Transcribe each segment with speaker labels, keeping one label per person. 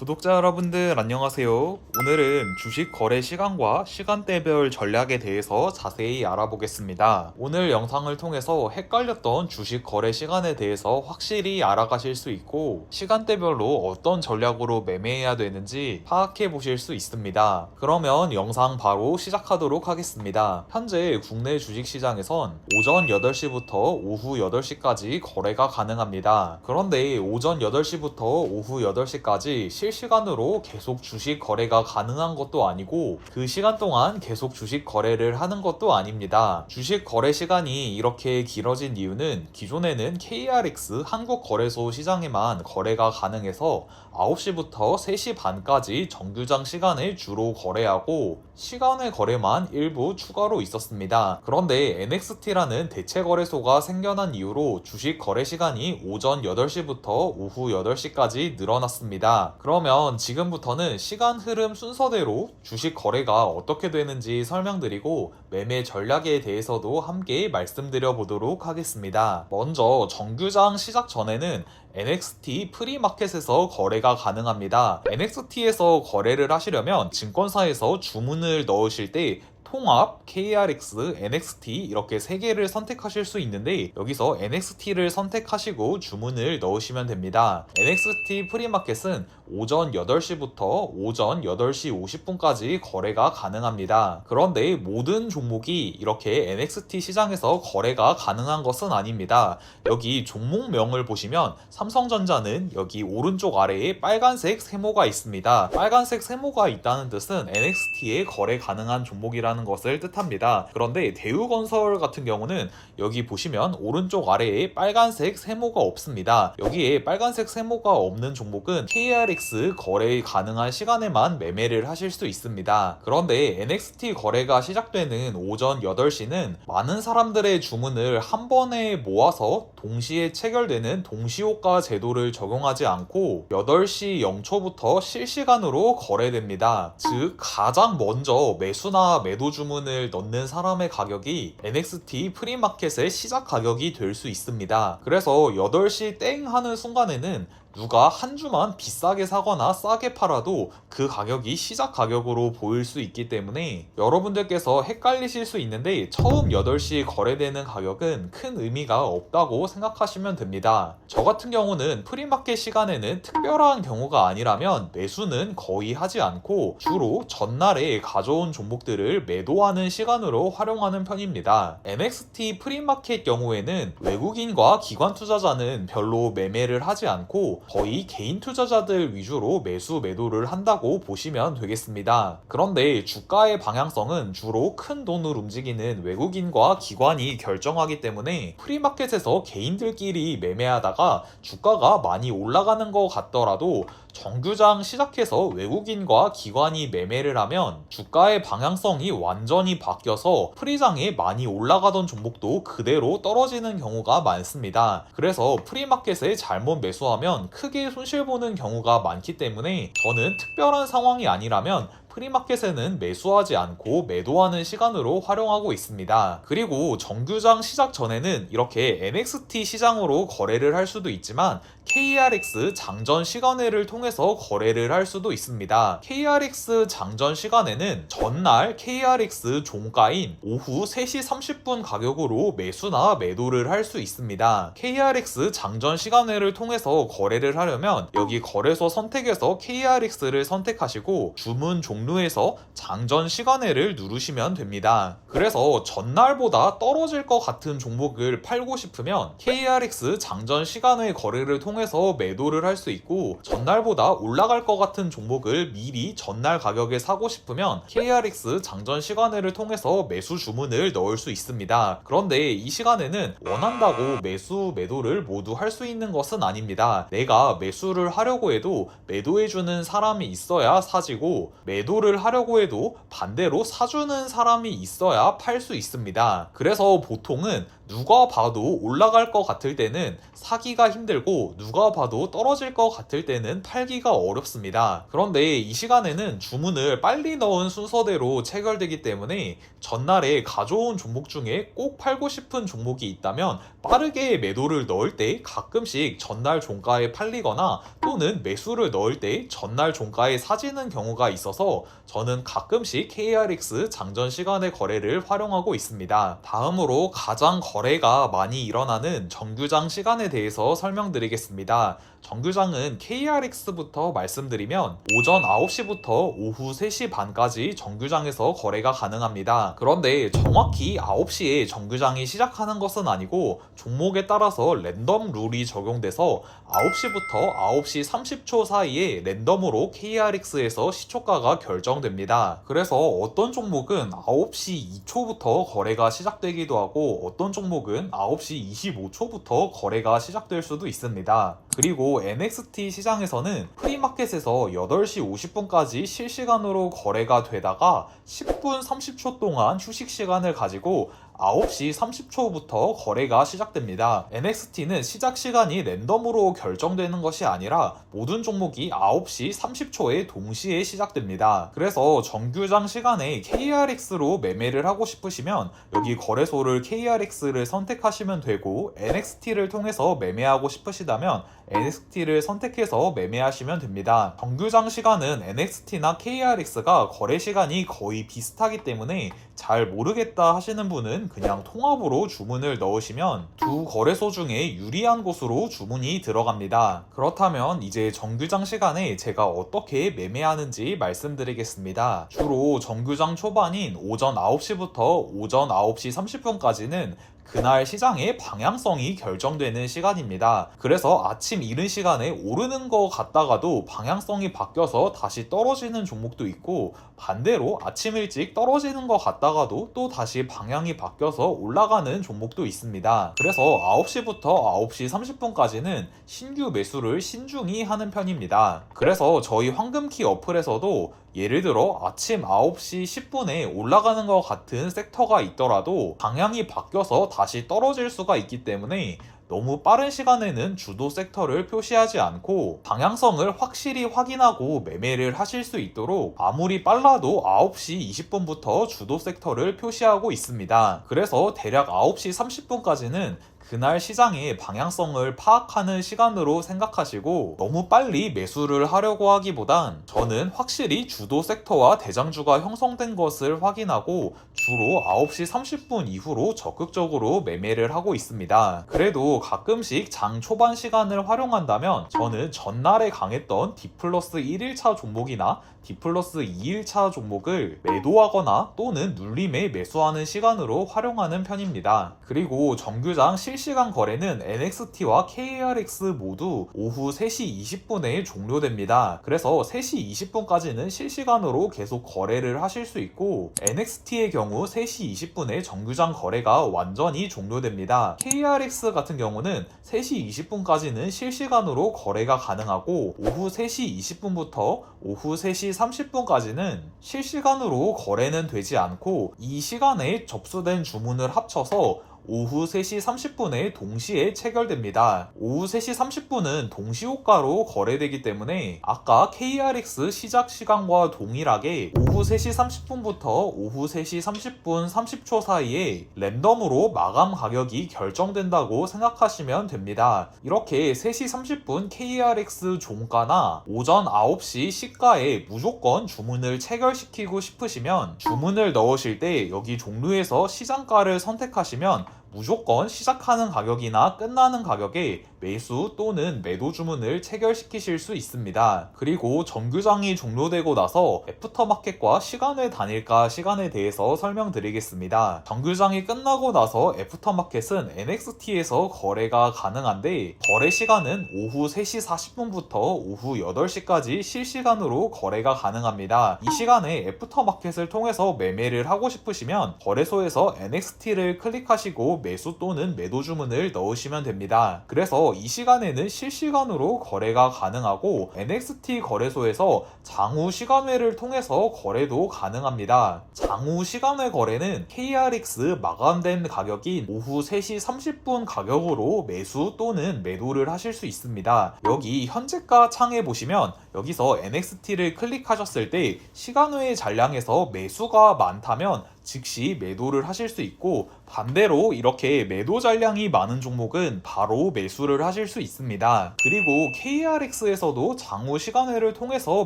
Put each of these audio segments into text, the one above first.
Speaker 1: 구독자 여러분들 안녕하세요. 오늘은 주식 거래 시간과 시간대별 전략에 대해서 자세히 알아보겠습니다. 오늘 영상을 통해서 헷갈렸던 주식 거래 시간에 대해서 확실히 알아가실 수 있고 시간대별로 어떤 전략으로 매매해야 되는지 파악해 보실 수 있습니다. 그러면 영상 바로 시작하도록 하겠습니다. 현재 국내 주식시장에선 오전 8시부터 오후 8시까지 거래가 가능합니다. 그런데 오전 8시부터 오후 8시까지 실시간으로 계속 주식 거래가 가능한 것도 아니고 그 시간 동안 계속 주식 거래를 하는 것도 아닙니다. 주식 거래 시간이 이렇게 길어진 이유는 기존에는 KRX 한국거래소 시장에만 거래가 가능해서 9시부터 3시 반까지 정규장 시간을 주로 거래하고 시간의 거래만 일부 추가로 있었습니다. 그런데 NXT라는 대체 거래소가 생겨난 이후로 주식 거래 시간이 오전 8시부터 오후 8시까지 늘어났습니다. 그러면 지금부터는 시간 흐름 순서대로 주식 거래가 어떻게 되는지 설명드리고 매매 전략에 대해서도 함께 말씀드려 보도록 하겠습니다. 먼저 정규장 시작 전에는 NXT 프리마켓에서 거래가 가능합니다. NXT에서 거래를 하시려면 증권사에서 주문을 넣으실 때 통합, KRX, NXT 이렇게 3개를 선택하실 수 있는데 여기서 NXT를 선택하시고 주문을 넣으시면 됩니다. NXT 프리마켓은 오전 8시부터 오전 8시 50분까지 거래가 가능합니다. 그런데 모든 종목이 이렇게 NXT 시장에서 거래가 가능한 것은 아닙니다. 여기 종목명을 보시면 삼성전자는 여기 오른쪽 아래에 빨간색 세모가 있습니다. 빨간색 세모가 있다는 뜻은 NXT에 거래 가능한 종목이라는 것을 뜻합니다. 그런데 대우건설 같은 경우는 여기 보시면 오른쪽 아래에 빨간색 세모가 없습니다. 여기에 빨간색 세모가 없는 종목은 KRX 거래 가능한 시간에만 매매를 하실 수 있습니다. 그런데 NXT 거래가 시작되는 오전 8시는 많은 사람들의 주문을 한 번에 모아서 동시에 체결되는 동시효과 제도를 적용하지 않고 8시 0초부터 실시간으로 거래됩니다. 즉 가장 먼저 매수나 매도 주문을 넣는 사람의 가격이 NXT 프리마켓의 시작 가격이 될 수 있습니다. 그래서 8시 땡 하는 순간에는 누가 한 주만 비싸게 사거나 싸게 팔아도 그 가격이 시작 가격으로 보일 수 있기 때문에 여러분들께서 헷갈리실 수 있는데 처음 8시 거래되는 가격은 큰 의미가 없다고 생각하시면 됩니다. 저 같은 경우는 프리마켓 시간에는 특별한 경우가 아니라면 매수는 거의 하지 않고 주로 전날에 가져온 종목들을 매도하는 시간으로 활용하는 편입니다. NXT 프리마켓 경우에는 외국인과 기관 투자자는 별로 매매를 하지 않고 거의 개인 투자자들 위주로 매수 매도를 한다고 보시면 되겠습니다. 그런데 주가의 방향성은 주로 큰 돈을 움직이는 외국인과 기관이 결정하기 때문에 프리마켓에서 개인들끼리 매매하다가 주가가 많이 올라가는 것 같더라도 정규장 시작해서 외국인과 기관이 매매를 하면 주가의 방향성이 완전히 바뀌어서 프리장에 많이 올라가던 종목도 그대로 떨어지는 경우가 많습니다. 그래서 프리마켓에 잘못 매수하면 크게 손실보는 경우가 많기 때문에 저는 특별한 상황이 아니라면 프리마켓에는 매수하지 않고 매도하는 시간으로 활용하고 있습니다. 그리고 정규장 시작 전에는 이렇게 NXT 시장으로 거래를 할 수도 있지만 KRX 장전 시간회를 통해서 거래를 할 수도 있습니다. KRX 장전 시간에는 전날 KRX 종가인 오후 3시 30분 가격으로 매수나 매도를 할 수 있습니다. KRX 장전 시간회를 통해서 거래를 하려면 여기 거래소 선택에서 KRX를 선택하시고 주문 종료에서 장전 시간회를 누르시면 됩니다. 그래서 전날보다 떨어질 것 같은 종목을 팔고 싶으면 KRX 장전 시간회 거래를 통해서 매도를 할 수 있고 전날보다 올라갈 것 같은 종목을 미리 전날 가격에 사고 싶으면 KRX 장전 시간회를 통해서 매수 주문을 넣을 수 있습니다. 그런데 이 시간에는 원한다고 매수 매도를 모두 할 수 있는 것은 아닙니다. 내가 매수를 하려고 해도 매도해주는 사람이 있어야 사지고 매도를 하려고 해도 반대로 사주는 사람이 있어야 팔 수 있습니다. 그래서 보통은 누가 봐도 올라갈 것 같을 때는 사기가 힘들고 누가 봐도 떨어질 것 같을 때는 팔기가 어렵습니다. 그런데 이 시간에는 주문을 빨리 넣은 순서대로 체결되기 때문에 전날에 가져온 종목 중에 꼭 팔고 싶은 종목이 있다면 빠르게 매도를 넣을 때 가끔씩 전날 종가에 팔리거나 또는 매수를 넣을 때 전날 종가에 사지는 경우가 있어서 저는 가끔씩 KRX 장전 시간의 거래를 활용하고 있습니다. 다음으로 가장 거래가 많이 일어나는 정규장 시간에 대해서 설명드리겠습니다. 정규장은 KRX부터 말씀드리면 오전 9시부터 오후 3시 반까지 정규장에서 거래가 가능합니다. 그런데 정확히 9시에 정규장이 시작하는 것은 아니고 종목에 따라서 랜덤 룰이 적용돼서 9시부터 9시 30초 사이에 랜덤으로 KRX에서 시초가가 결정됩니다. 그래서 어떤 종목은 9시 2초부터 거래가 시작되기도 하고 어떤 종목은 9시 25초부터 거래가 시작될 수도 있습니다. 그리고 NXT 시장에서는 프리마켓에서 8시 50분까지 실시간으로 거래가 되다가 10분 30초 동안 휴식 시간을 가지고 9시 30초부터 거래가 시작됩니다. NXT는 시작 시간이 랜덤으로 결정되는 것이 아니라 모든 종목이 9시 30초에 동시에 시작됩니다. 그래서 정규장 시간에 KRX로 매매를 하고 싶으시면 여기 거래소를 KRX를 선택하시면 되고 NXT를 통해서 매매하고 싶으시다면 NXT를 선택해서 매매하시면 됩니다. 정규장 시간은 NXT나 KRX가 거래 시간이 거의 비슷하기 때문에 잘 모르겠다 하시는 분은 그냥 통합으로 주문을 넣으시면 두 거래소 중에 유리한 곳으로 주문이 들어갑니다. 그렇다면 이제 정규장 시간에 제가 어떻게 매매하는지 말씀드리겠습니다. 주로 정규장 초반인 오전 9시부터 오전 9시 30분까지는 그날 시장의 방향성이 결정되는 시간입니다. 그래서 아침 이른 시간에 오르는 것 같다가도 방향성이 바뀌어서 다시 떨어지는 종목도 있고 반대로 아침 일찍 떨어지는 것 같다가도 또 다시 방향이 바뀌어서 올라가는 종목도 있습니다. 그래서 9시부터 9시 30분까지는 신규 매수를 신중히 하는 편입니다. 그래서 저희 황금키 어플에서도 예를 들어 아침 9시 10분에 올라가는 것 같은 섹터가 있더라도 방향이 바뀌어서 다시 떨어질 수가 있기 때문에 너무 빠른 시간에는 주도 섹터를 표시하지 않고 방향성을 확실히 확인하고 매매를 하실 수 있도록 아무리 빨라도 9시 20분부터 주도 섹터를 표시하고 있습니다. 그래서 대략 9시 30분까지는 그날 시장의 방향성을 파악하는 시간으로 생각하시고 너무 빨리 매수를 하려고 하기보단 저는 확실히 주도 섹터와 대장주가 형성된 것을 확인하고 주로 9시 30분 이후로 적극적으로 매매를 하고 있습니다. 그래도 가끔씩 장 초반 시간을 활용한다면 저는 전날에 강했던 D+1 1일차 종목이나 D+2 2일차 종목을 매도하거나 또는 눌림에 매수하는 시간으로 활용하는 편입니다. 그리고 정규장 실시간 거래는 NXT와 KRX 모두 오후 3시 20분에 종료됩니다. 그래서 3시 20분까지는 실시간으로 계속 거래를 하실 수 있고 NXT의 경우 3시 20분에 정규장 거래가 완전히 종료됩니다. KRX 같은 경우는 3시 20분까지는 실시간으로 거래가 가능하고 오후 3시 20분부터 오후 3시 30분까지는 실시간으로 거래는 되지 않고 이 시간에 접수된 주문을 합쳐서 오후 3시 30분에 동시에 체결됩니다. 오후 3시 30분은 동시호가로 거래되기 때문에 아까 KRX 시작 시간과 동일하게 오후 3시 30분부터 오후 3시 30분 30초 사이에 랜덤으로 마감 가격이 결정된다고 생각하시면 됩니다. 이렇게 3시 30분 KRX 종가나 오전 9시 시가에 무조건 주문을 체결시키고 싶으시면 주문을 넣으실 때 여기 종류에서 시장가를 선택하시면 무조건 시작하는 가격이나 끝나는 가격에 매수 또는 매도 주문을 체결시키실 수 있습니다. 그리고 정규장이 종료되고 나서 애프터마켓과 시간을 다닐까 시간에 대해서 설명드리겠습니다. 정규장이 끝나고 나서 애프터마켓은 NXT에서 거래가 가능한데 거래 시간은 오후 3시 40분부터 오후 8시까지 실시간으로 거래가 가능합니다. 이 시간에 애프터마켓을 통해서 매매를 하고 싶으시면 거래소에서 NXT를 클릭하시고 매수 또는 매도 주문을 넣으시면 됩니다. 그래서 그래서 이 시간에는 실시간으로 거래가 가능하고 NXT 거래소에서 장후 시간외를 통해서 거래도 가능합니다. 장후 시간외 거래는 KRX 마감된 가격인 오후 3시 30분 가격으로 매수 또는 매도를 하실 수 있습니다. 여기 현재가 창에 보시면 여기서 NXT를 클릭하셨을 때 시간외의 잔량에서 매수가 많다면 즉시 매도를 하실 수 있고, 반대로 이렇게 매도 잔량이 많은 종목은 바로 매수를 하실 수 있습니다. 그리고 KRX에서도 장후 시간외를 통해서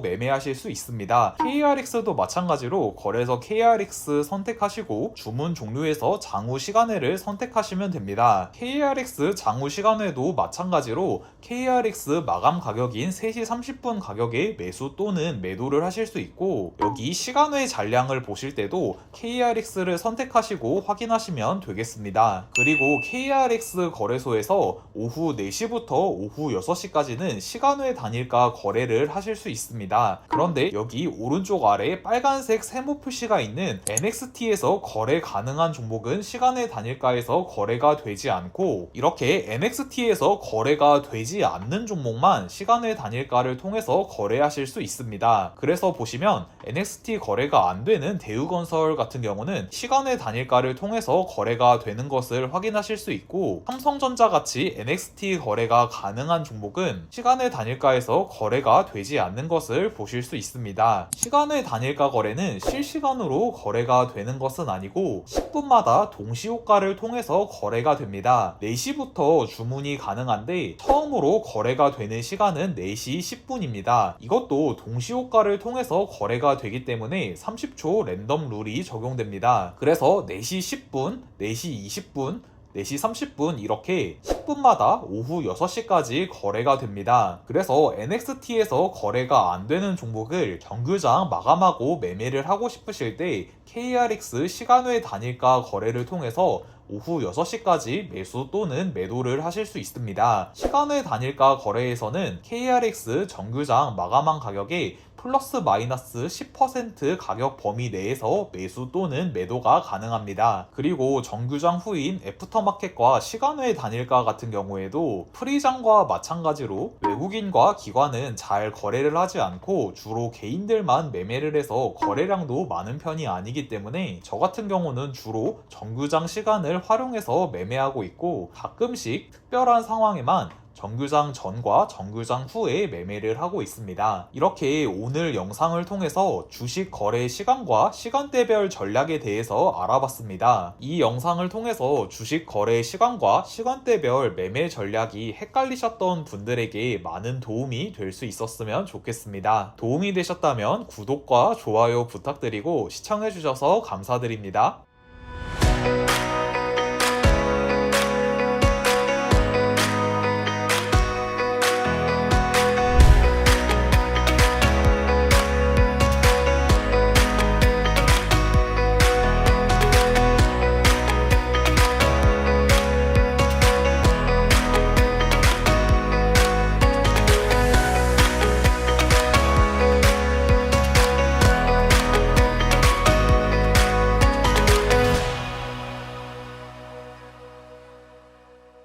Speaker 1: 매매하실 수 있습니다. KRX도 마찬가지로 거래소 KRX 선택하시고 주문 종류에서 장후 시간외를 선택하시면 됩니다. KRX 장후 시간외도 마찬가지로 KRX 마감 가격인 3시 30분 가격에 매수 또는 매도를 하실 수 있고, 여기 시간외 잔량을 보실 때도 KRX를 선택하시고 확인하시면 되겠습니다. 그리고 KRX 거래소에서 오후 4시부터 오후 6시까지는 시간외 단일가 거래를 하실 수 있습니다. 그런데 여기 오른쪽 아래 빨간색 세모 표시가 있는 NXT에서 거래 가능한 종목은 시간외 단일가에서 거래가 되지 않고, 이렇게 NXT에서 거래가 되지 않는 종목만 시간외 단일가를 통해서 거래하실 수 있습니다. 그래서 보시면 NXT 거래가 안 되는 대우건설 같은 경우는 시간외 단일가를 통해서 거래가 되는 것을 확인하실 수 있고, 삼성전자 같이 NXT 거래가 가능한 종목은 시간외 단일가에서 거래가 되지 않는 것을 보실 수 있습니다. 시간외 단일가 거래는 실시간으로 거래가 되는 것은 아니고 10분마다 동시효과를 통해서 거래가 됩니다. 4시부터 주문이 가능한데 처음으로 거래가 되는 시간은 4시 10분입니다. 이것도 동시효과를 통해서 거래가 되기 때문에 30초 랜덤 룰이 적용됩니다. 그래서 4시 10분, 4시 20분, 4시 30분 이렇게 10분마다 오후 6시까지 거래가 됩니다. 그래서 NXT에서 거래가 안 되는 종목을 정규장 마감하고 매매를 하고 싶으실 때 KRX 시간외 단일가 거래를 통해서 오후 6시까지 매수 또는 매도를 하실 수 있습니다. 시간외 단일가 거래에서는 KRX 정규장 마감한 가격에 플러스 마이너스 10% 가격 범위 내에서 매수 또는 매도가 가능합니다. 그리고 정규장 후인 애프터마켓과 시간외 단일가 같은 경우에도 프리장과 마찬가지로 외국인과 기관은 잘 거래를 하지 않고 주로 개인들만 매매를 해서 거래량도 많은 편이 아니기 때문에 저 같은 경우는 주로 정규장 시간을 활용해서 매매하고 있고, 가끔씩 특별한 상황에만 정규장 전과 정규장 후에 매매를 하고 있습니다. 이렇게 오늘 영상을 통해서 주식 거래 시간과 시간대별 전략에 대해서 알아봤습니다. 이 영상을 통해서 주식 거래 시간과 시간대별 매매 전략이 헷갈리셨던 분들에게 많은 도움이 될 수 있었으면 좋겠습니다. 도움이 되셨다면 구독과 좋아요 부탁드리고 시청해주셔서 감사드립니다.